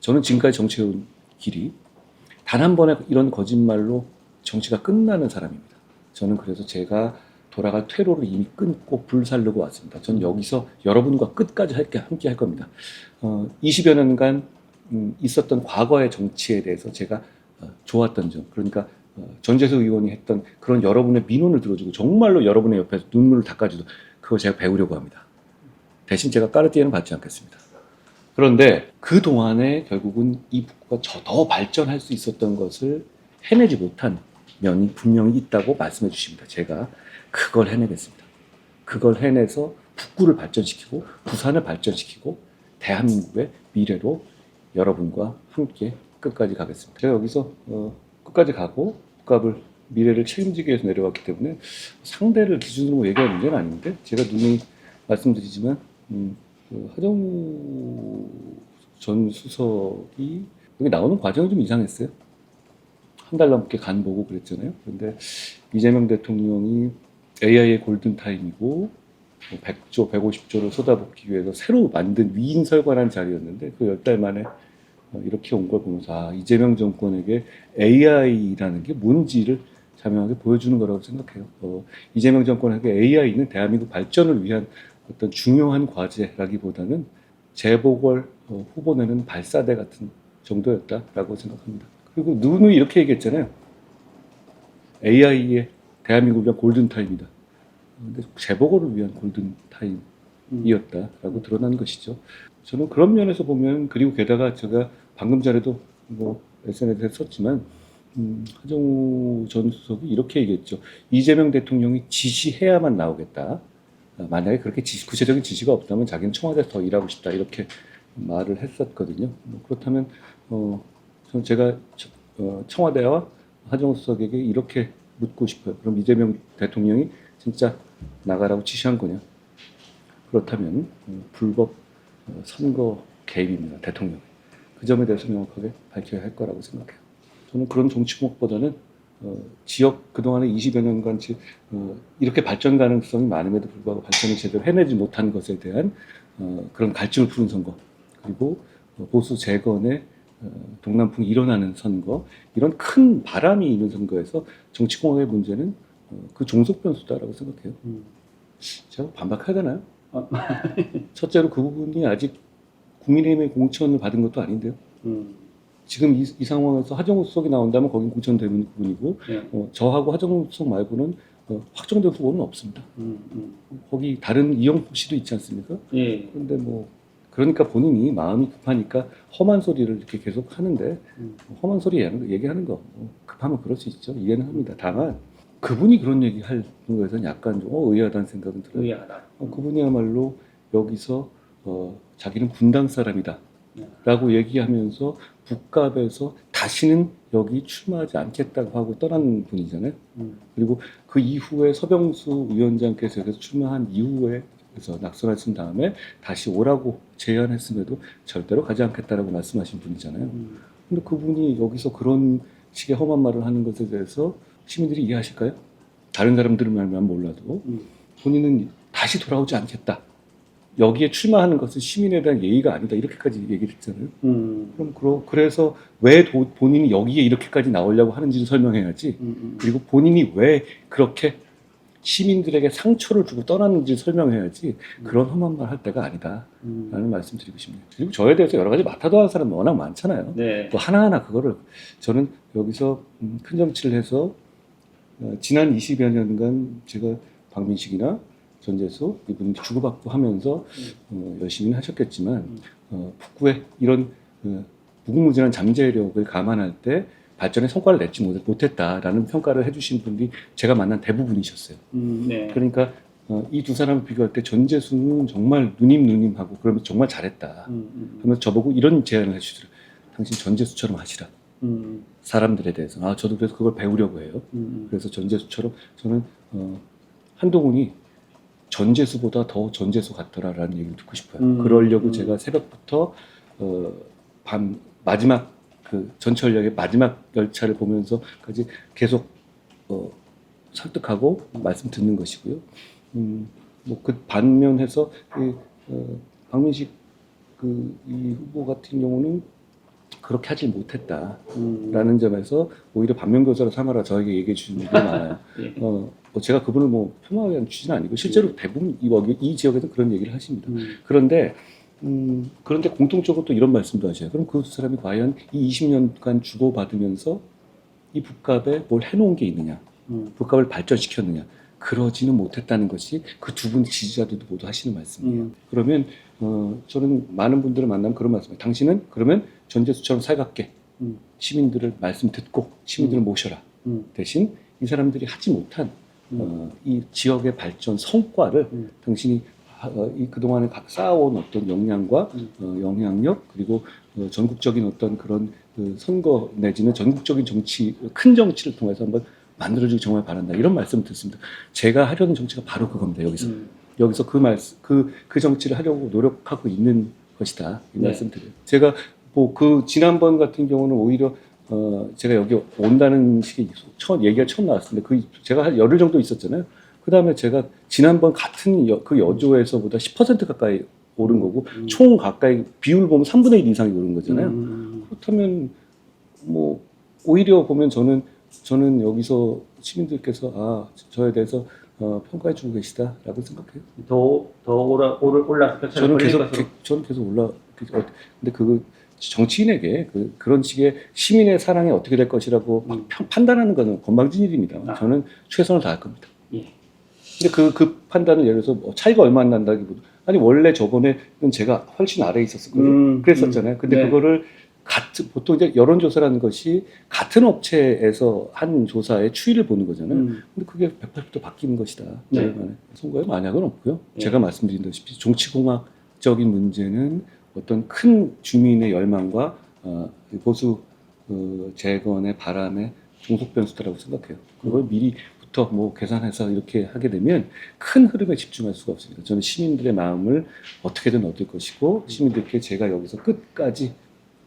저는 지금까지 정치해온 길이 단 한 번의 이런 거짓말로 정치가 끝나는 사람입니다. 저는 그래서 제가 돌아갈 퇴로를 이미 끊고 불살르고 왔습니다. 저는 여기서 여러분과 끝까지 함께 할 겁니다. 20여 년간 있었던 과거의 정치에 대해서 제가 좋았던 점, 그러니까 전재수 의원이 했던 그런 여러분의 민원을 들어주고 정말로 여러분의 옆에서 눈물을 닦아주도 그걸 제가 배우려고 합니다. 대신 제가 까르띠에는 받지 않겠습니다. 그런데 그 동안에 결국은 이 북구가 더 발전할 수 있었던 것을 해내지 못한 면이 분명히 있다고 말씀해 주십니다. 제가 그걸 해내겠습니다. 그걸 해내서 북구를 발전시키고 부산을 발전시키고 대한민국의 미래로 여러분과 함께 끝까지 가겠습니다. 제가 여기서 끝까지 가고 국가를 미래를 책임지기 위해서 내려왔기 때문에 상대를 기준으로 얘기할 문제는 아닌데 제가 누누이 말씀드리지만 하정우 전 수석이 여기 나오는 과정이 좀 이상했어요. 한 달 넘게 간 보고 그랬잖아요. 그런데 이재명 대통령이 AI의 골든타임이고 100조, 150조를 쏟아붓기 위해서 새로 만든 위인설관한 자리였는데 그 10달 만에 이렇게 온 걸 보면서 이재명 정권에게 AI라는 게 뭔지를 자명하게 보여주는 거라고 생각해요. 이재명 정권에게 AI는 대한민국 발전을 위한 어떤 중요한 과제라기보다는 재보궐 후보내는 발사대 같은 정도였다라고 생각합니다. 그리고 누누이 이렇게 얘기했잖아요. AI의 대한민국을 위한 골든타임이다. 근데 재보궐을 위한 골든타임이었다라고 드러난 것이죠. 저는 그런 면에서 보면, 그리고 게다가 제가 방금 전에도 SNS에 썼지만 하정우 전 수석이 이렇게 얘기했죠. 이재명 대통령이 지시해야만 나오겠다. 만약에 그렇게 구체적인 지시가 없다면 자기는 청와대에서 더 일하고 싶다. 이렇게 말을 했었거든요. 그렇다면 저는 제가 청와대와 하정우 수석에게 이렇게 묻고 싶어요. 그럼 이재명 대통령이 진짜 나가라고 지시한 거냐? 그렇다면 불법 선거 개입입니다. 대통령. 그 점에 대해서 명확하게 밝혀야 할 거라고 생각해요. 저는 그런 정치공학보다는 지역 그동안에 20여 년간 이렇게 발전 가능성이 많음에도 불구하고 발전을 제대로 해내지 못한 것에 대한 그런 갈증을 푸는 선거, 그리고 보수 재건의 동남풍이 일어나는 선거, 이런 큰 바람이 있는 선거에서 정치공학의 문제는 그 종속 변수다라고 생각해요. 제가 반박해야 되나요? 첫째로 그 부분이 아직 국민의힘의 공천을 받은 것도 아닌데요. 지금 이 상황에서 하정우 수석이 나온다면 거긴 공천되는 부분이고, 네. 저하고 하정우 수석 말고는 확정된 후보는 없습니다. 거기 다른 이영복 씨도 있지 않습니까? 예. 그런데 그러니까 본인이 마음이 급하니까 험한 소리를 이렇게 계속 하는데, 험한 소리 얘기하는 거 급하면 그럴 수 있죠. 이해는 합니다. 다만 그분이 그런 얘기 할 거에서는 약간 좀 의아하다는 생각은 들어요. 의아하다. 그분이야말로 여기서 자기는 분당 사람이다 라고 얘기하면서 북갑에서 다시는 여기 출마하지 않겠다고 하고 떠난 분이잖아요. 그리고 그 이후에 서병수 위원장께서 여기서 출마한 이후에 그래서 낙선을 쓴 다음에 다시 오라고 제안했음에도 절대로 가지 않겠다라고 말씀하신 분이잖아요. 근데 그분이 여기서 그런 식의 험한 말을 하는 것에 대해서 시민들이 이해하실까요? 다른 사람들은 말만 몰라도 본인은 다시 돌아오지 않겠다. 여기에 출마하는 것은 시민에 대한 예의가 아니다. 이렇게까지 얘기를 했잖아요. 그래서 왜 본인이 여기에 이렇게까지 나오려고 하는지를 설명해야지. 그리고 본인이 왜 그렇게 시민들에게 상처를 주고 떠났는지를 설명해야지. 그런 험한 말 할 때가 아니다. 라는 말씀 드리고 싶네요. 그리고 저에 대해서 여러 가지 맡아도 한 사람은 워낙 많잖아요. 네. 또 하나하나 그거를 저는 여기서 큰 정치를 해서 지난 20여 년간 제가 박민식이나 전재수 이분이 주고받고 하면서 열심히 하셨겠지만 북구의 이런 무궁무진한 잠재력을 감안할 때 발전의 성과를 내지 못했다라는 평가를 해주신 분들이 제가 만난 대부분이셨어요. 네. 그러니까 이 두 사람을 비교할 때 전재수는 정말 누님하고 그러면 정말 잘했다 하면서 저보고 이런 제안을 해주시더라고요. 당신 전재수처럼 하시라. 사람들에 대해서. 저도 그래서 그걸 배우려고 해요. 그래서 전재수처럼 저는 한동훈이 전재수보다 더 전재수 같더라라는 얘기를 듣고 싶어요. 그러려고 제가 새벽부터 마지막 그 전철역의 마지막 열차를 보면서까지 계속 설득하고 말씀 듣는 것이고요. 그 반면에서 박민식 이 후보 같은 경우는 그렇게 하질 못했다라는 점에서 오히려 반면교사로 삼아라 저에게 얘기해 주시는 분들이 많아요. 예. 뭐 제가 그분을 뭐 폄하하는 취지는 아니고 실제로 대부분 이 지역에서 그런 얘기를 하십니다. 그런데 공통적으로 또 이런 말씀도 하셔요. 그럼 그 사람이 과연 이 20년간 주고받으면서 이 북값에 뭘 해놓은 게 있느냐? 북값을 발전시켰느냐? 그러지는 못했다는 것이 그 두 분 지지자들도 모두 하시는 말씀이에요. 그러면 저는 많은 분들을 만나면 그런 말씀이에요. 당신은 그러면 전재수처럼 살갑게 시민들을 말씀 듣고 시민들을 모셔라. 대신 이 사람들이 하지 못한 이 지역의 발전 성과를 당신이 이 그동안에 쌓아온 어떤 역량과 영향력 그리고 전국적인 어떤 그런 그 선거 내지는 전국적인 정치 큰 정치를 통해서 한번 만들어주기 정말 바란다 이런 말씀 듣습니다. 제가 하려는 정치가 바로 그겁니다. 여기서 그 말씀 그 정치를 하려고 노력하고 있는 것이다 이 말씀 드려요. 제가 뭐 그 지난번 같은 경우는 오히려 제가 여기 온다는 식의 얘기가 처음 나왔습니다. 그 제가 한 열흘 정도 있었잖아요. 그 다음에 제가 지난번 같은 그 여조에서보다 10% 가까이 오른 거고 총 가까이 비율 보면 3분의 1 이상이 오른 거잖아요. 그렇다면 뭐 오히려 보면 저는 여기서 시민들께서 저에 대해서 평가해 주고 계시다라고 생각해요. 더 올라 저는 계속 올라. 근데 그 정치인에게 그런 식의 시민의 사랑이 어떻게 될 것이라고 판단하는 것은 건방진 일입니다. 저는 최선을 다할 겁니다. 예. 근데 그 판단을 예를 들어서 차이가 얼마 안 난다기보다 아니 원래 저번에는 제가 훨씬 아래에 있었거든요. 그랬었잖아요. 근데 네. 그거를 보통 이제 여론조사라는 것이 같은 업체에서 한 조사의 추이를 보는 거잖아요. 근데 그게 180도 바뀌는 것이다. 네. 선거에 만약은 없고요. 네. 제가 말씀드린다시피 정치공학적인 문제는 어떤 큰 주민의 열망과 보수 재건의 바람의 종속 변수다라고 생각해요. 그걸 미리부터 뭐 계산해서 이렇게 하게 되면 큰 흐름에 집중할 수가 없습니다. 저는 시민들의 마음을 어떻게든 얻을 것이고 시민들께 제가 여기서 끝까지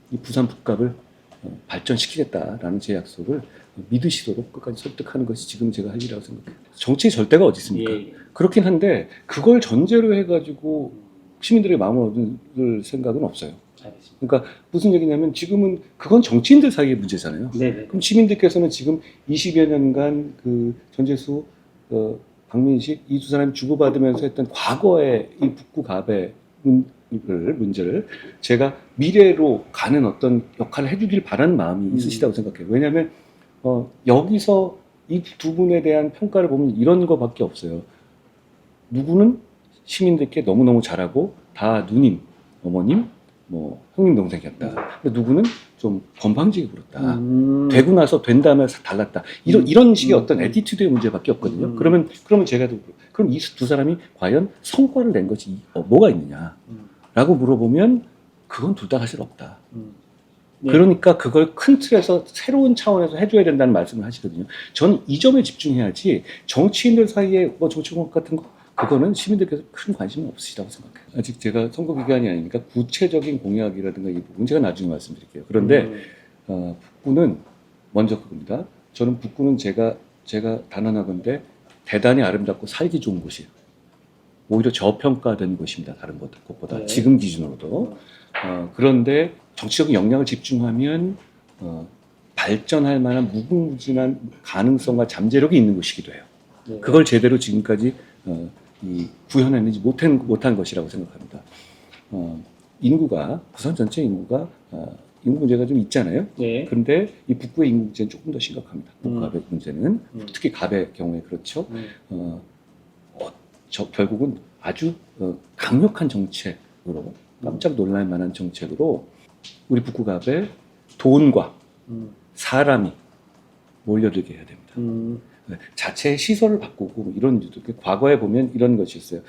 이 부산 북값을 발전시키겠다라는 제 약속을 믿으시도록 끝까지 설득하는 것이 지금 제가 할 일이라고 생각해요. 정치의 절대가 어디 있습니까? 예. 그렇긴 한데 그걸 전제로 해가지고 시민들의 마음을 얻을 생각은 없어요. 알겠습니다. 그러니까 무슨 얘기냐면 지금은 그건 정치인들 사이의 문제잖아요. 네네. 그럼 시민들께서는 지금 20여 년간 그 전재수, 박민식 이 두 사람이 주고받으면서 했던 과거의 이 북구갑의 문제를 제가 미래로 가는 어떤 역할을 해주길 바라는 마음이 있으시다고 생각해요. 왜냐하면 여기서 이 두 분에 대한 평가를 보면 이런 거밖에 없어요. 누구는 시민들께 너무너무 잘하고 다 누님, 어머님, 뭐 형님 동생이었다. 근데 누구는 좀 건방지게 굴었다. 되고 나서 된 다음에 달랐다. 이런 식의 어떤 애티튜드의 문제밖에 없거든요. 그러면 제가 그럼 이 두 사람이 과연 성과를 낸 것이 뭐가 있느냐? 라고 물어보면 그건 둘 다 사실 없다. 네. 그러니까 그걸 큰 틀에서 새로운 차원에서 해줘야 된다는 말씀을 하시거든요. 저는 이 점에 집중해야지 정치인들 사이에 뭐 정치공학 같은 거 그거는 시민들께서 큰 관심은 없으시다고 생각해요. 아직 제가 선거 기간이 아니니까 구체적인 공약이라든가 이 부분 제가 나중에 말씀드릴게요. 그런데 북구는 먼저 그겁니다. 저는 북구는 제가 단언하건대 대단히 아름답고 살기 좋은 곳이에요. 오히려 저평가된 곳입니다. 다른 곳보다 네. 지금 기준으로도. 그런데 정치적인 역량을 집중하면 발전할 만한 무궁무진한 가능성과 잠재력이 있는 곳이기도 해요. 네. 그걸 제대로 지금까지 구현했는지 못한 것이라고 생각합니다. 부산 전체 인구가 인구 문제가 좀 있잖아요. 네. 그런데 이 북구의 인구 문제는 조금 더 심각합니다. 북갑의 문제는 특히 갑의 경우에 그렇죠. 결국은 아주 강력한 정책으로 깜짝 놀랄 만한 정책으로 우리 북구갑에 돈과 사람이 몰려들게 해야 됩니다. 자체의 시설을 바꾸고 뭐 이런 일도 과거에 보면 이런 것이 있어요.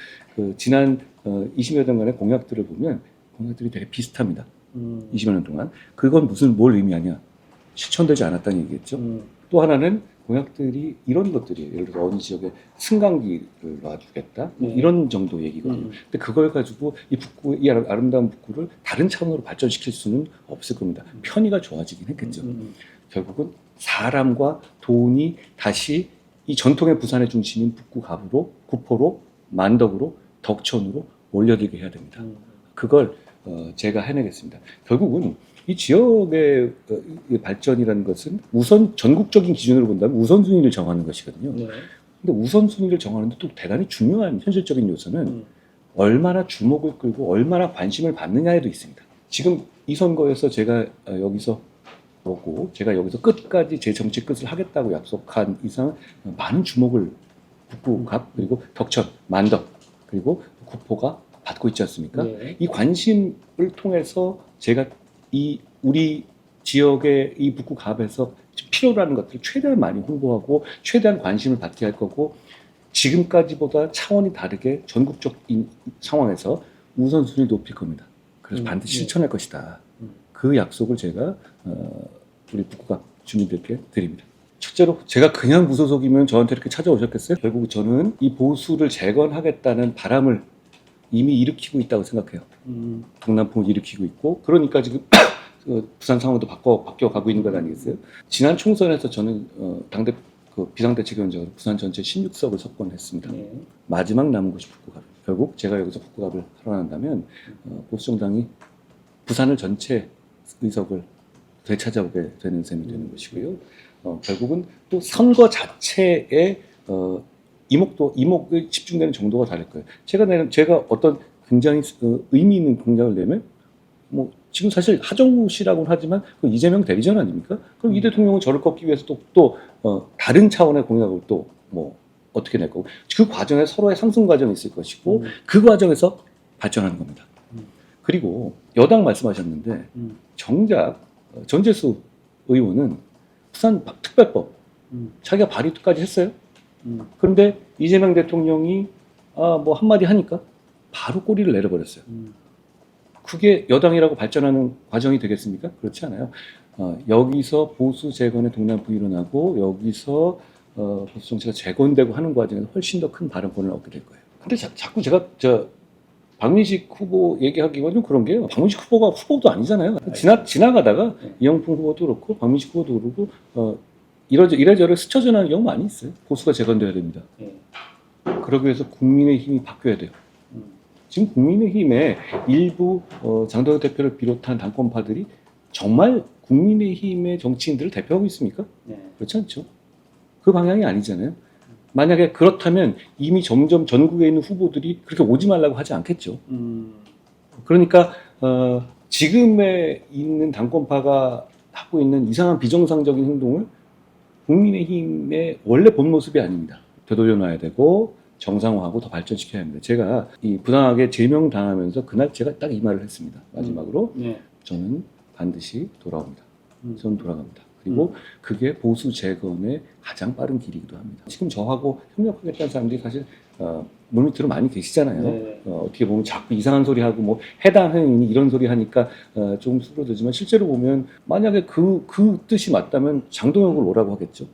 지난 20여 년간의 공약들을 보면 공약들이 되게 비슷합니다. 20여 년 동안 그건 뭘 의미하냐? 실천되지 않았다는 얘기겠죠. 또 하나는 공약들이 이런 것들이에요. 예를 들어 어느 지역에 승강기를 놔주겠다 이런 정도 얘기거든요. 근데 그걸 가지고 이 아름다운 북구를 다른 차원으로 발전시킬 수는 없을 겁니다. 편의가 좋아지긴 했겠죠. 결국은 사람과 돈이 다시 이 전통의 부산의 중심인 북구갑으로, 구포로, 만덕으로, 덕천으로 몰려들게 해야 됩니다. 그걸 제가 해내겠습니다. 결국은 이 지역의 이 발전이라는 것은 우선 전국적인 기준으로 본다면 우선순위를 정하는 것이거든요. 네. 근데 우선순위를 정하는데 또 대단히 중요한 현실적인 요소는 얼마나 주목을 끌고 얼마나 관심을 받느냐에도 있습니다. 지금 이 선거에서 제가 여기서 오고 제가 여기서 끝까지 제 정치 끝을 하겠다고 약속한 이상 많은 주목을 북구갑 그리고 덕천, 만덕 그리고 구포가 받고 있지 않습니까? 네. 이 관심을 통해서 제가 이 우리 지역의 이 북구갑에서 필요로 하는 것들을 최대한 많이 홍보하고 최대한 관심을 받게 할 거고 지금까지보다 차원이 다르게 전국적인 상황에서 우선순위를 높일 겁니다. 그래서 반드시 네. 실천할 것이다. 음. 그 약속을 제가 우리 북구갑 주민들께 드립니다. 첫째로 제가 그냥 무소속이면 저한테 이렇게 찾아오셨겠어요? 결국 저는 이 보수를 재건하겠다는 바람을 이미 일으키고 있다고 생각해요. 동남풍을 일으키고 있고 그러니까 지금 부산 상황도 바뀌어가고 있는 것 아니겠어요? 지난 총선에서 저는 비상대책위원장으로 부산 전체 16석을 석권했습니다. 네. 마지막 남은 곳이 북구갑. 결국 제가 여기서 북구갑을 탈환한다면 보수정당이 부산을 전체 의석을 되찾아오게 되는 셈이 되는 것이고요. 결국은 또 선거 자체에 이목에 집중되는 정도가 다를 거예요. 제가 어떤 굉장히 의미 있는 공약을 내면 뭐 지금 사실 하정우 씨라고는 하지만 그 이재명 대리전 아닙니까? 그럼 이 대통령은 저를 꺾기 위해서 또 다른 차원의 공약을 또 뭐 어떻게 낼 거고 그 과정에 서로의 상승 과정이 있을 것이고 그 과정에서 발전하는 겁니다. 그리고 여당 말씀하셨는데 정작 전재수 의원은 부산 특별법 자기가 발의까지 했어요. 그런데 이재명 대통령이 뭐 한마디 하니까 바로 꼬리를 내려버렸어요. 그게 여당이라고 발전하는 과정이 되겠습니까? 그렇지 않아요. 여기서 보수 재건의 동남풍이 일어나고 여기서 보수 정치가 재건되고 하는 과정에서 훨씬 더 큰 발언권을 얻게 될 거예요. 근데 자꾸 제가 박민식 후보 얘기하기가 좀 그런 게요. 박민식 후보가 후보도 아니잖아요. 지나가다가 이영풍 후보도 그렇고 박민식 후보도 그렇고 이래저래 스쳐 지나는 경우 많이 있어요. 보수가 재건돼야 됩니다. 네. 그러기 위해서 국민의힘이 바뀌어야 돼요. 지금 국민의힘의 일부 장동혁 대표를 비롯한 당권파들이 정말 국민의힘의 정치인들을 대표하고 있습니까? 네. 그렇지 않죠. 그 방향이 아니잖아요. 만약에 그렇다면 이미 점점 전국에 있는 후보들이 그렇게 오지 말라고 하지 않겠죠. 그러니까 지금에 있는 당권파가 하고 있는 이상한 비정상적인 행동을 국민의힘의 원래 본 모습이 아닙니다. 되돌려 놔야 되고 정상화하고 더 발전시켜야 합니다. 제가 이 부당하게 제명당하면서 그날 제가 딱 이 말을 했습니다. 마지막으로 네. 저는 반드시 돌아옵니다. 저는 돌아갑니다. 그리고 그게 보수 재건의 가장 빠른 길이기도 합니다. 지금 저하고 협력하겠다는 사람들이 사실 물밑으로 많이 계시잖아요. 네. 어떻게 보면 자꾸 이상한 소리 하고 뭐 해당 행위니 이런 소리 하니까 좀 수그러들지만 실제로 보면 만약에 그 뜻이 맞다면 장동혁을 오라고 하겠죠.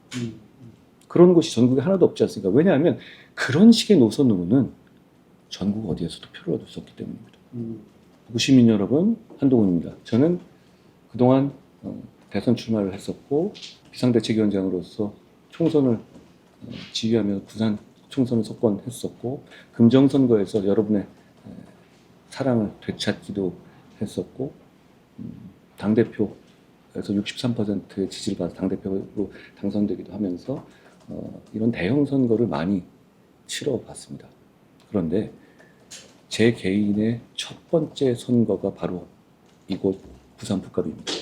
그런 곳이 전국에 하나도 없지 않습니까? 왜냐하면 그런 식의 노선으로는 전국 어디에서도 표를 얻을 수 없기 때문입니다. 북구 시민 여러분, 한동훈입니다. 저는 그동안 대선 출마를 했었고 비상대책위원장으로서 총선을 지휘하며 부산 총선을 석권했었고 금정선거에서 여러분의 사랑을 되찾기도 했었고 당대표에서 63%의 지지를 받아 당대표로 당선되기도 하면서 이런 대형 선거를 많이 치러봤습니다. 그런데 제 개인의 첫 번째 선거가 바로 이곳 부산 북갑입니다.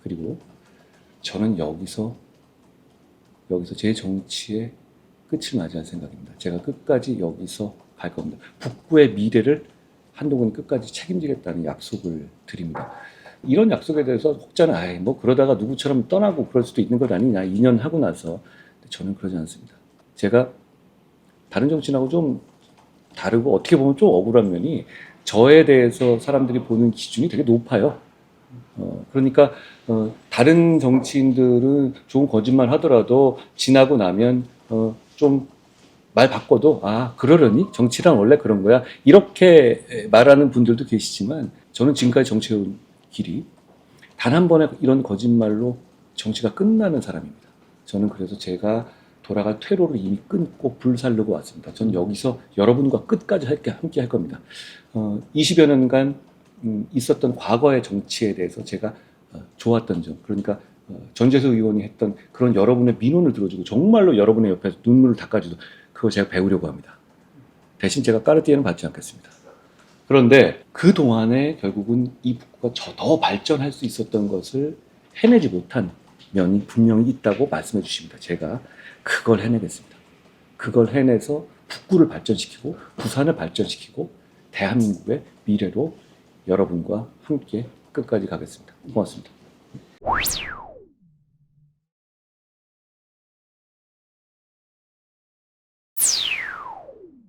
그리고 저는 여기서 제 정치의 끝을 맞이할 생각입니다. 제가 끝까지 여기서 갈 겁니다. 북구의 미래를 한동훈이 끝까지 책임지겠다는 약속을 드립니다. 이런 약속에 대해서 혹자는 뭐 그러다가 누구처럼 떠나고 그럴 수도 있는 것 아니냐 2년 하고 나서. 저는 그러지 않습니다. 제가 다른 정치인하고 좀 다르고 어떻게 보면 좀 억울한 면이 저에 대해서 사람들이 보는 기준이 되게 높아요. 그러니까 다른 정치인들은 좋은 거짓말 하더라도 지나고 나면 좀 말 바꿔도 그러려니 정치란 원래 그런 거야 이렇게 말하는 분들도 계시지만 저는 지금까지 정치해온 길이 단 한 번의 이런 거짓말로 정치가 끝나는 사람입니다. 저는 그래서 제가 돌아갈 퇴로를 이미 끊고 불살르고 왔습니다. 저는 여기서 여러분과 끝까지 함께 할 겁니다. 20여 년간 있었던 과거의 정치에 대해서 제가 좋았던 점, 그러니까 전재석 의원이 했던 그런 여러분의 민원을 들어주고 정말로 여러분의 옆에서 눈물을 닦아주도 그걸 제가 배우려고 합니다. 대신 제가 까르띠에는 받지 않겠습니다. 그런데 그 동안에 결국은 이 북구가 더 발전할 수 있었던 것을 해내지 못한 면이 분명히 있다고 말씀해 주십니다. 제가 그걸 해내겠습니다. 그걸 해내서 북구를 발전시키고 부산을 발전시키고 대한민국의 미래로 여러분과 함께 끝까지 가겠습니다. 고맙습니다.